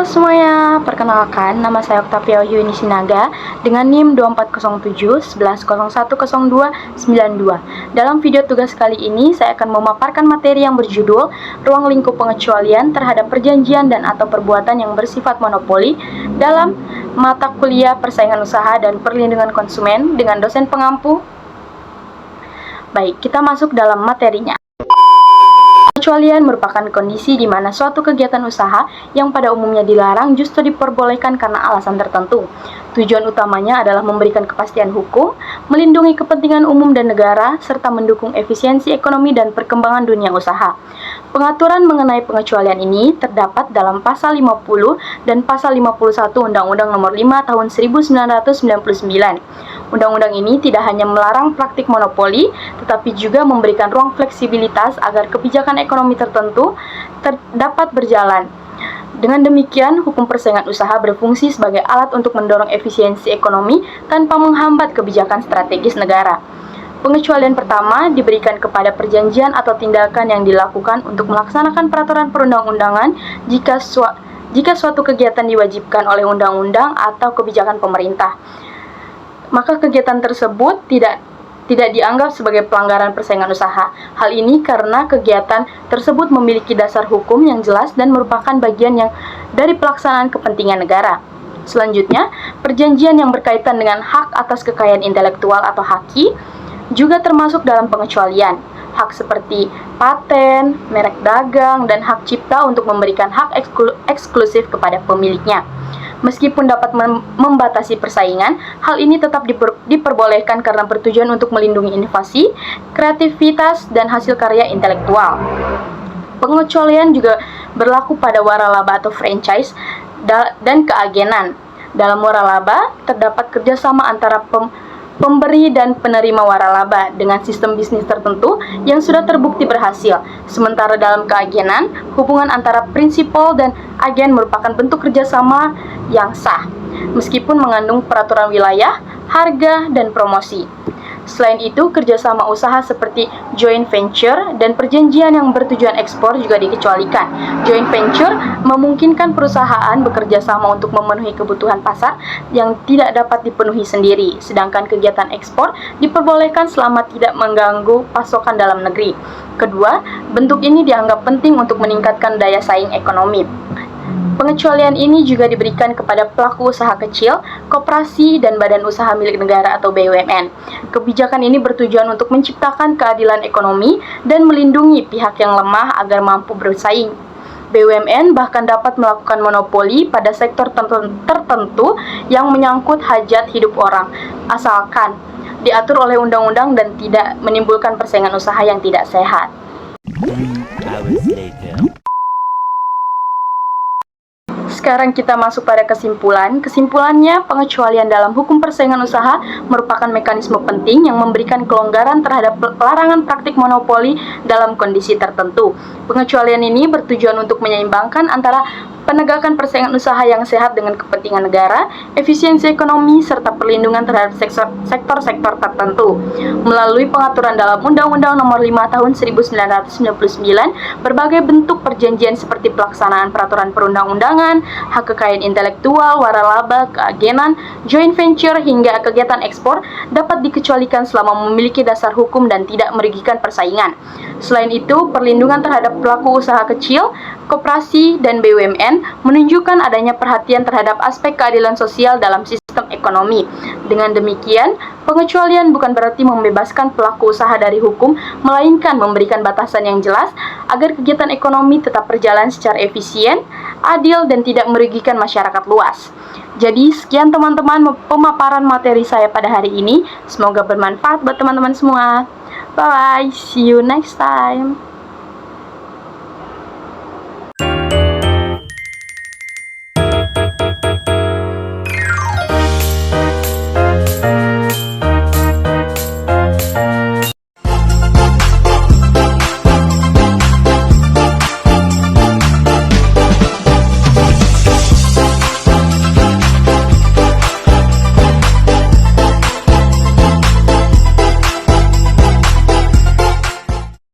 semuanya, perkenalkan nama saya Octavia Yuni Sinaga dengan NIM 2407 11010292. Dalam video tugas kali ini saya akan memaparkan materi yang berjudul Ruang Lingkup Pengecualian terhadap Perjanjian dan atau Perbuatan yang bersifat monopoli dalam mata kuliah Persaingan Usaha dan Perlindungan Konsumen dengan dosen pengampu. Baik, kita masuk dalam materinya. Pengecualian merupakan kondisi di mana suatu kegiatan usaha yang pada umumnya dilarang justru diperbolehkan karena alasan tertentu. Tujuan utamanya adalah memberikan kepastian hukum, melindungi kepentingan umum dan negara, serta mendukung efisiensi ekonomi dan perkembangan dunia usaha. Pengaturan mengenai pengecualian ini terdapat dalam Pasal 50 dan Pasal 51 Undang-Undang Nomor 5 Tahun 1999. Undang-undang ini tidak hanya melarang praktik monopoli, tetapi juga memberikan ruang fleksibilitas agar kebijakan ekonomi tertentu dapat berjalan. Dengan demikian, hukum persaingan usaha berfungsi sebagai alat untuk mendorong efisiensi ekonomi tanpa menghambat kebijakan strategis negara. Pengecualian pertama diberikan kepada perjanjian atau tindakan yang dilakukan untuk melaksanakan peraturan perundang-undangan jika suatu kegiatan diwajibkan oleh undang-undang atau kebijakan pemerintah. Maka kegiatan tersebut tidak dianggap sebagai pelanggaran persaingan usaha. Hal ini karena kegiatan tersebut memiliki dasar hukum yang jelas dan merupakan bagian yang dari pelaksanaan kepentingan negara. Selanjutnya, perjanjian yang berkaitan dengan hak atas kekayaan intelektual atau haki juga termasuk dalam pengecualian. Hak seperti paten, merek dagang, dan hak cipta untuk memberikan hak eksklusif kepada pemiliknya. Meskipun dapat membatasi persaingan, hal ini tetap diperbolehkan karena bertujuan untuk melindungi inovasi, kreativitas, dan hasil karya intelektual. Pengecualian juga berlaku pada waralaba atau franchise dan keagenan. Dalam waralaba, terdapat kerjasama antara pemberi dan penerima waralaba dengan sistem bisnis tertentu yang sudah terbukti berhasil. Sementara dalam keagenan, hubungan antara prinsipal dan agen merupakan bentuk kerjasama yang sah, meskipun mengandung peraturan wilayah, harga, dan promosi. Selain itu, kerjasama usaha seperti joint venture dan perjanjian yang bertujuan ekspor juga dikecualikan. Joint venture memungkinkan perusahaan bekerja sama untuk memenuhi kebutuhan pasar yang tidak dapat dipenuhi sendiri, sedangkan kegiatan ekspor diperbolehkan selama tidak mengganggu pasokan dalam negeri. Kedua, bentuk ini dianggap penting untuk meningkatkan daya saing ekonomi. Pengecualian ini juga diberikan kepada pelaku usaha kecil, koperasi, dan badan usaha milik negara atau BUMN. Kebijakan ini bertujuan untuk menciptakan keadilan ekonomi dan melindungi pihak yang lemah agar mampu bersaing. BUMN bahkan dapat melakukan monopoli pada sektor tertentu yang menyangkut hajat hidup orang, asalkan diatur oleh undang-undang dan tidak menimbulkan persaingan usaha yang tidak sehat. Sekarang kita masuk pada kesimpulan. Kesimpulannya, pengecualian dalam hukum persaingan usaha merupakan mekanisme penting yang memberikan kelonggaran terhadap larangan praktik monopoli dalam kondisi tertentu. Pengecualian ini bertujuan untuk menyeimbangkan antara penegakan persaingan usaha yang sehat dengan kepentingan negara, efisiensi ekonomi, serta perlindungan terhadap sektor-sektor tertentu. Melalui pengaturan dalam Undang-Undang Nomor 5 Tahun 1999, berbagai bentuk perjanjian seperti pelaksanaan peraturan perundang-undangan, hak kekayaan intelektual, waralaba, keagenan, joint venture, hingga kegiatan ekspor dapat dikecualikan selama memiliki dasar hukum dan tidak merugikan persaingan. Selain itu, perlindungan terhadap pelaku usaha kecil, koperasi, dan BUMN menunjukkan adanya perhatian terhadap aspek keadilan sosial dalam sistem ekonomi. Dengan demikian, pengecualian bukan berarti membebaskan pelaku usaha dari hukum, melainkan memberikan batasan yang jelas agar kegiatan ekonomi tetap berjalan secara efisien, adil, dan tidak merugikan masyarakat luas. Jadi, sekian teman-teman pemaparan materi saya pada hari ini. Semoga bermanfaat buat teman-teman semua. Bye-bye, see you next time.